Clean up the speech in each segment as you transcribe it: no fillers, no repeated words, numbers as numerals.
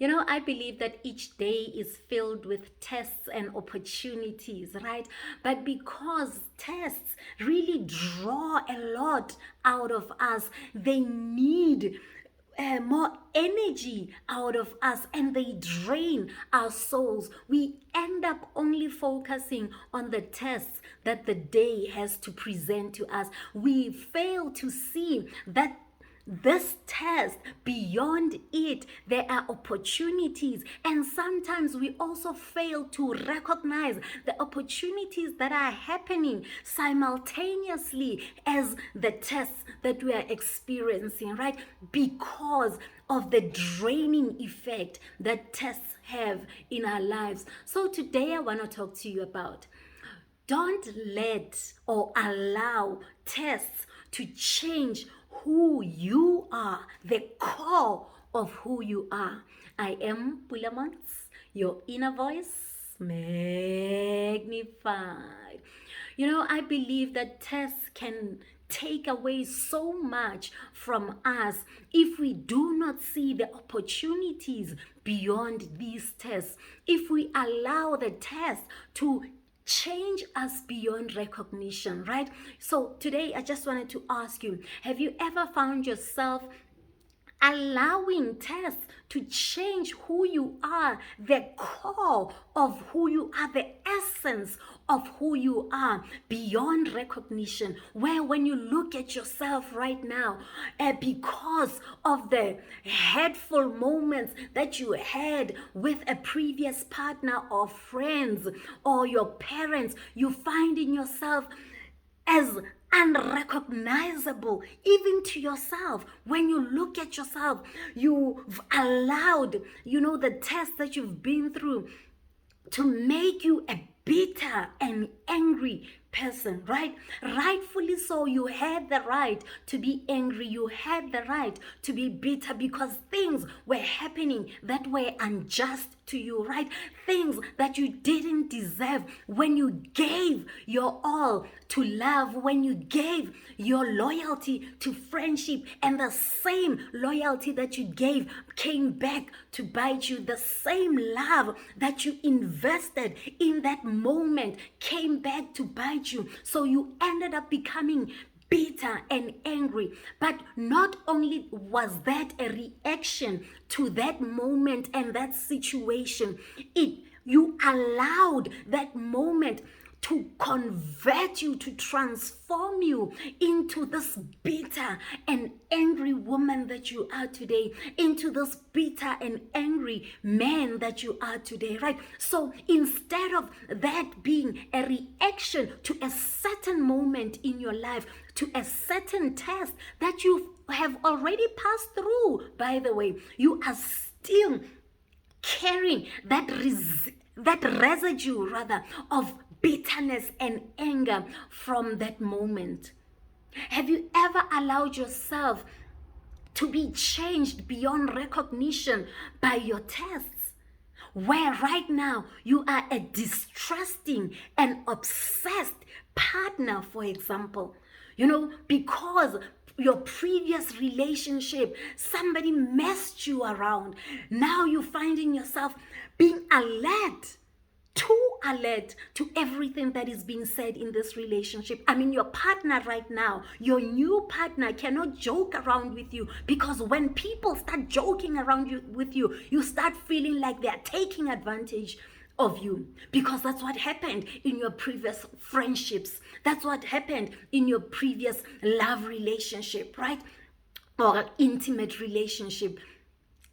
I believe that each day is filled with tests and opportunities, right? But because tests really draw a lot out of us, they need more energy out of us and they drain our souls. We end up only focusing on the tests that the day has to present to us. We fail to see that this test, beyond it, there are opportunities. And sometimes we also fail to recognize the opportunities that are happening simultaneously as the tests that we are experiencing, right? Because of the draining effect that tests have in our lives. So today I want to talk to you about, don't let or allow tests to change who you are, the core of who you are. I am Pulaa Montz, your inner voice magnified. I believe that tests can take away so much from us if we do not see the opportunities beyond these tests. If we allow the test to change us beyond recognition, right? So today I just wanted to ask you, have you ever found yourself allowing tests to change who you are, the core of who you are, the essence of who you are beyond recognition, where when you look at yourself right now, because of the hurtful moments that you had with a previous partner or friends or your parents, you find in yourself as unrecognizable even to yourself. When you look at yourself, you've allowed the test that you've been through to make you a bitter and angry person, right? Rightfully so. You had the right to be angry. You had the right to be bitter because things were happening that were unjust to you, right? Things that you didn't deserve when you gave your all to love, when you gave your loyalty to friendship, and the same loyalty that you gave came back to bite you. The same love that you invested in that moment came back to bite you. So you ended up becoming bitter and angry. But not only was that a reaction to that moment and that situation, you allowed that moment to convert you, to transform you into this bitter and angry woman that you are today, into this bitter and angry man that you are today, right? So instead of that being a reaction to a certain moment in your life, to a certain test that you have already passed through, by the way, you are still carrying that residue of bitterness and anger from that moment. Have you ever allowed yourself to be changed beyond recognition by your tests, where right now you are a distrusting and obsessed partner, for example, because your previous relationship, somebody messed you around. Now you're finding yourself being too alert to everything that is being said in this relationship. I mean, your partner right now, your new partner cannot joke around with you, because when people start joking around with you, you start feeling like they're taking advantage of you, because that's what happened in your previous friendships. That's what happened in your previous love relationship, right? Or intimate relationship.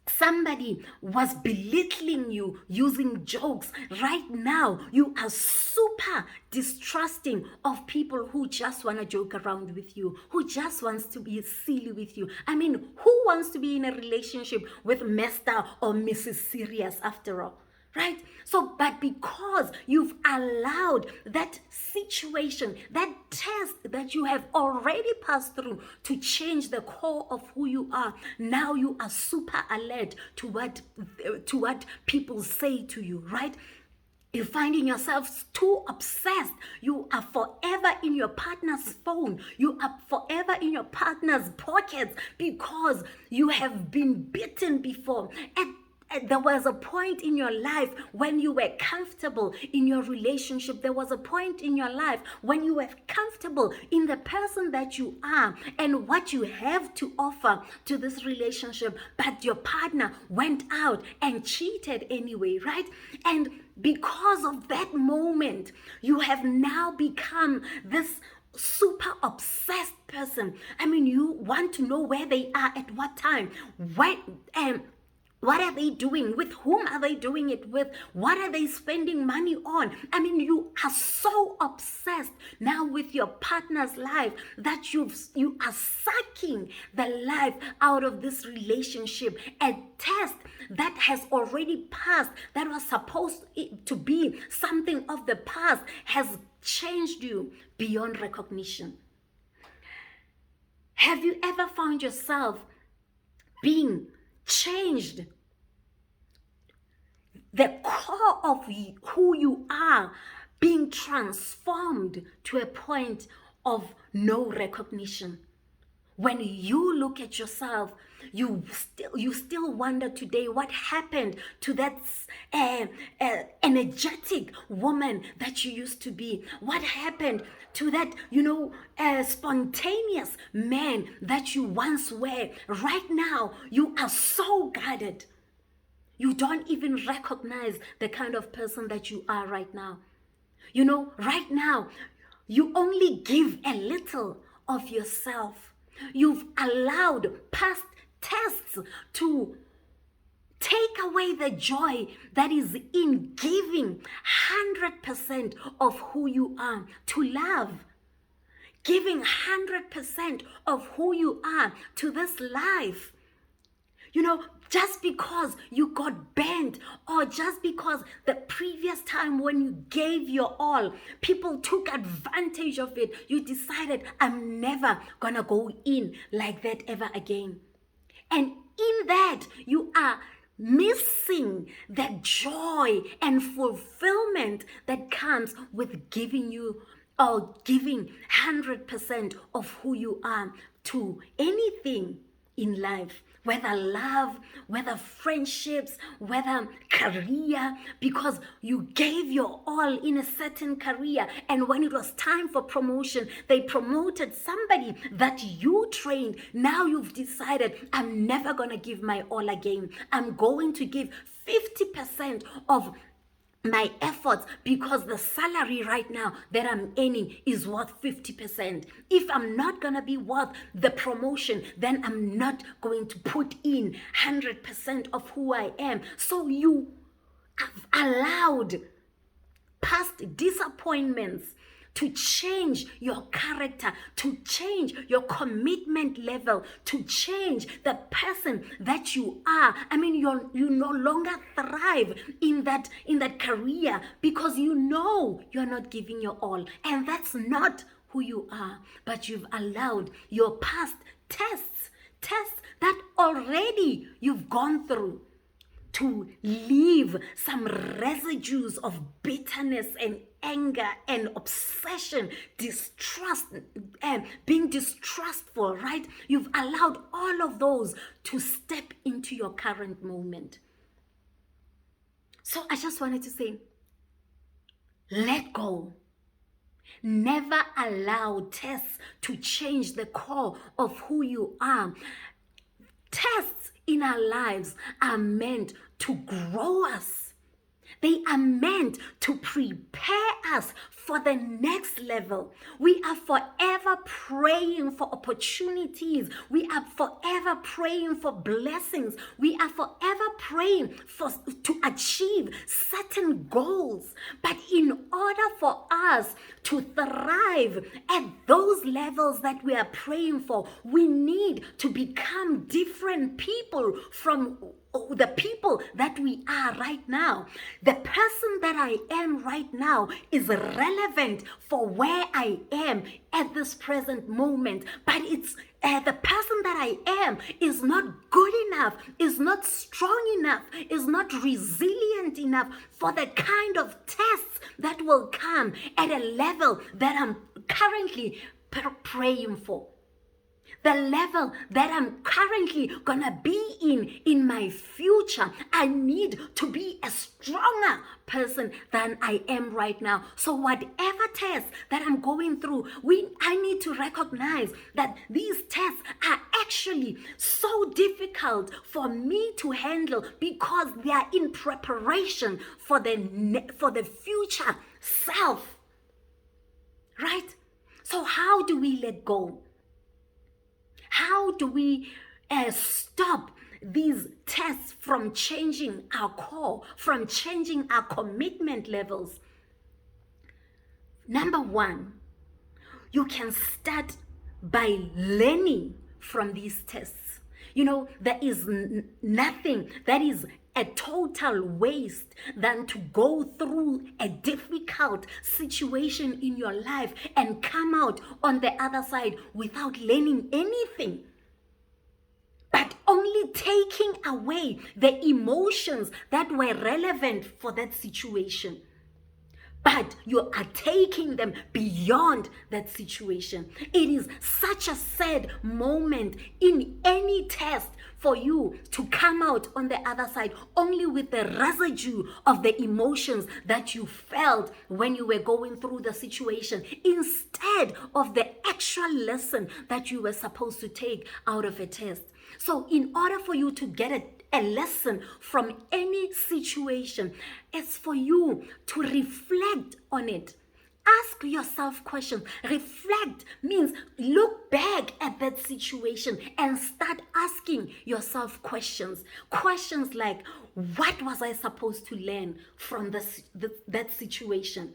Somebody was belittling you using jokes. Right now, you are super distrusting of people who just want to joke around with you, who just wants to be silly with you. I mean, who wants to be in a relationship with Mr. or Mrs. Serious after all? Right? So, but because you've allowed that situation, that test that you have already passed through to change the core of who you are, now you are super alert to what people say to you, right? You're finding yourself too obsessed. You are forever in your partner's phone. You are forever in your partner's pockets because you have been bitten before. At There was a point in your life when you were comfortable in your relationship. There was a point in your life when you were comfortable in the person that you are and what you have to offer to this relationship. But your partner went out and cheated anyway, right? And because of that moment, you have now become this super obsessed person. I mean, you want to know where they are at what time, what are they doing? With whom are they doing it with? What are they spending money on? I mean, you are so obsessed now with your partner's life that you are sucking the life out of this relationship. A test that has already passed, that was supposed to be something of the past, has changed you beyond recognition. Have you ever found yourself being changed? The core of who you are being transformed to a point of no recognition. When you look at yourself, you still wonder today what happened to that energetic woman that you used to be. What happened to that, spontaneous man that you once were? Right now, you are so guarded. You don't even recognize the kind of person that you are right now. Right now, you only give a little of yourself. You've allowed past tests to take away the joy that is in giving 100% of who you are to love. Giving 100% of who you are to this life. Just because you got bent, or just because the previous time when you gave your all, people took advantage of it, you decided, I'm never gonna go in like that ever again. And in that, you are missing the joy and fulfillment that comes with giving 100% of who you are to anything in life. Whether love, whether friendships, whether career, because you gave your all in a certain career, and when it was time for promotion, they promoted somebody that you trained. Now you've decided, I'm never going to give my all again. I'm going to give 50% of my efforts, because the salary right now that I'm earning is worth 50%. If I'm not going to be worth the promotion, then I'm not going to put in 100% of who I am. So you have allowed past disappointments to change your character, to change your commitment level, to change the person that you are. I mean, you no longer thrive in that career because you're not giving your all, and that's not who you are. But you've allowed your past tests that already you've gone through to leave some residues of bitterness and anger and obsession, distrust, and being distrustful, right? You've allowed all of those to step into your current moment. So I just wanted to say, let go. Never allow tests to change the core of who you are. Tests in our lives are meant to grow us. They are meant to prepare us for the next level. We are forever praying for opportunities. We are forever praying for blessings. We are forever praying to achieve certain goals. But in order for us to thrive at those levels that we are praying for, we need to become different people from the people that we are right now. The person that I am right now is relevant for where I am at this present moment, but it's the person that I am is not good enough, is not strong enough, is not resilient enough for the kind of tests that will come at a level that I'm currently praying for. the level that I'm currently gonna be in my future, I need to be a stronger person than I am right now. So whatever tests that I'm going through, I need to recognize that these tests are actually so difficult for me to handle because they are in preparation for the future self. Right? So how do we let go? How do we stop these tests from changing our core, from changing our commitment levels? Number one, you can start by learning from these tests. There is nothing that is a total waste than to go through a difficult situation in your life and come out on the other side without learning anything, but only taking away the emotions that were relevant for that situation. But you are taking them beyond that situation. It is such a sad moment in any test for you to come out on the other side only with the residue of the emotions that you felt when you were going through the situation, instead of the actual lesson that you were supposed to take out of a test. So in order for you to get a lesson from any situation, it's for you to reflect on it. Ask yourself questions. Reflect means look back at that situation and start asking yourself questions. Questions like, what was I supposed to learn from that situation?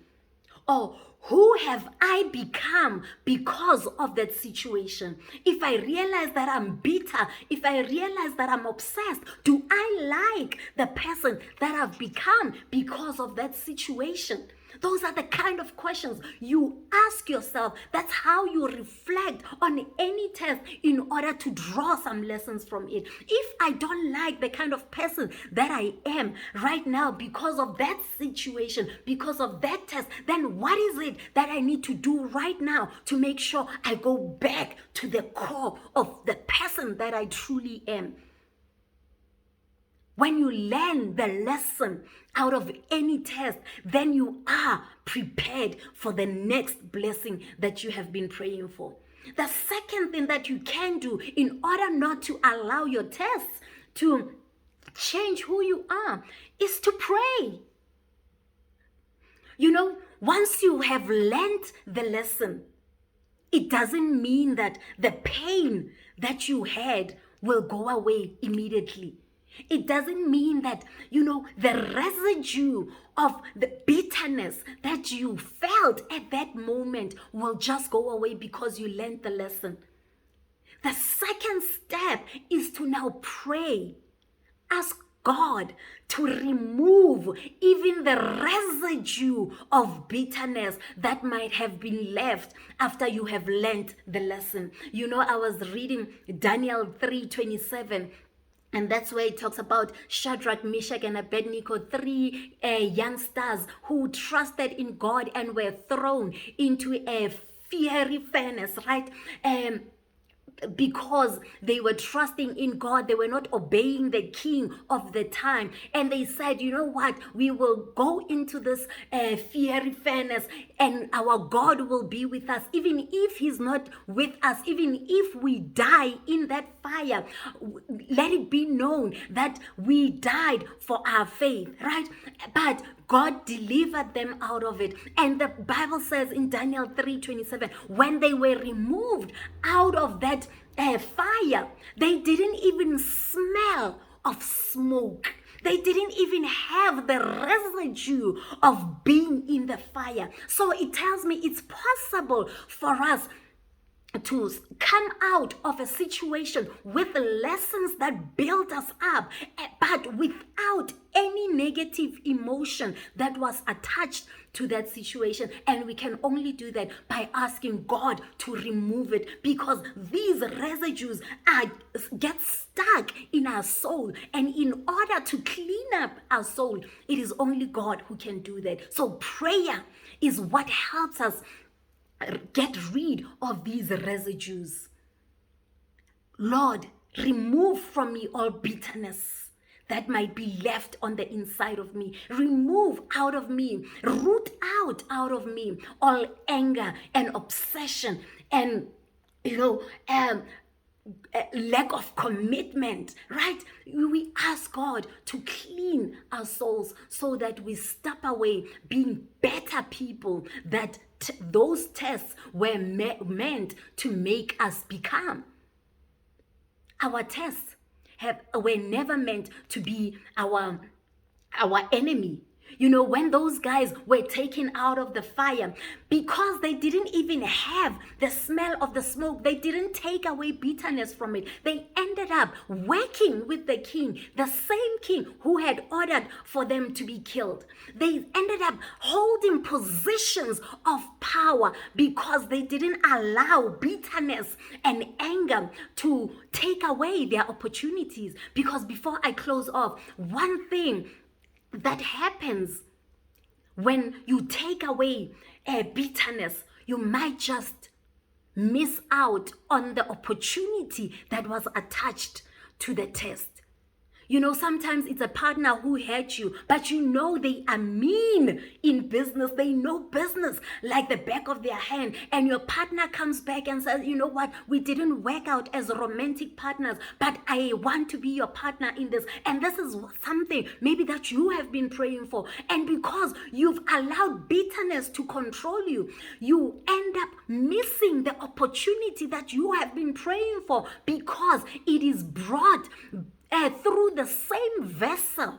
Or who have I become because of that situation? If I realize that I'm bitter, if I realize that I'm obsessed, do I like the person that I've become because of that situation? Those are the kind of questions you ask yourself. That's how you reflect on any test in order to draw some lessons from it. If I don't like the kind of person that I am right now because of that situation, because of that test, then what is it that I need to do right now to make sure I go back to the core of the person that I truly am? When you learn the lesson out of any test, then you are prepared for the next blessing that you have been praying for. The second thing that you can do in order not to allow your tests to change who you are is to pray. Once you have learned the lesson, it doesn't mean that the pain that you had will go away immediately. It doesn't mean that, the residue of the bitterness that you felt at that moment will just go away because you learned the lesson. The second step is to now pray. Ask God to remove even the residue of bitterness that might have been left after you have learned the lesson. I was reading Daniel 3:27. And that's where it talks about Shadrach, Meshach, and Abednego, three youngsters who trusted in God and were thrown into a fiery furnace, right? Because they were trusting in God, they were not obeying the king of the time. And they said, you know what, we will go into this fiery furnace and our God will be with us. Even if he's not with us, even if we die in that fire, let it be known that we died for our faith, right? But God delivered them out of it. And the Bible says in Daniel 3:27, when they were removed out of that fire, they didn't even smell of smoke. They didn't even have the residue of being in the fire. So it tells me it's possible for us to come out of a situation with lessons that build us up, but without any negative emotion that was attached to that situation. And we can only do that by asking God to remove it, because these residues get stuck in our soul. And in order to clean up our soul, it is only God who can do that. So prayer is what helps us get rid of these residues. Lord, remove from me all bitterness that might be left on the inside of me. Remove out of me, root out of me all anger and obsession and, lack of commitment, right? We ask God to clean our souls so that we step away being better people that those tests were meant to make us become. Our tests were never meant to be our enemy. When those guys were taken out of the fire, because they didn't even have the smell of the smoke, they didn't take away bitterness from it. They ended up working with the king, the same king who had ordered for them to be killed. They ended up holding positions of power because they didn't allow bitterness and anger to take away their opportunities. Because before I close off, one thing that happens when you take away bitterness, you might just miss out on the opportunity that was attached to the test. Sometimes it's a partner who hurt you, but they are mean in business. They know business like the back of their hand. And your partner comes back and says, you know what, we didn't work out as romantic partners, but I want to be your partner in this. And this is something maybe that you have been praying for. And because you've allowed bitterness to control you, you end up missing the opportunity that you have been praying for because it is brought through the same vessel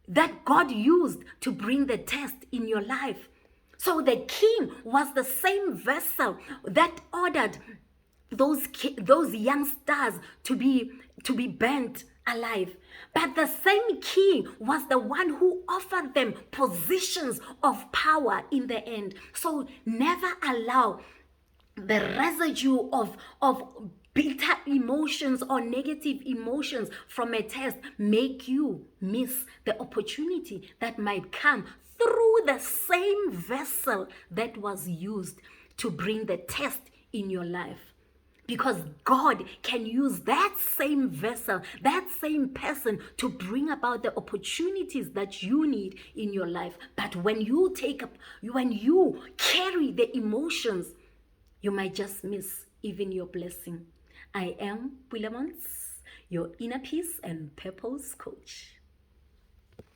that God used to bring the test in your life. So the king was the same vessel that ordered those young stars to be burnt alive. But the same king was the one who offered them positions of power in the end. So never allow the residue of bitter emotions or negative emotions from a test make you miss the opportunity that might come through the same vessel that was used to bring the test in your life. Because God can use that same vessel, that same person to bring about the opportunities that you need in your life. But when you carry the emotions, you might just miss even your blessing. I am Pulaa Montz, your inner peace and purpose coach.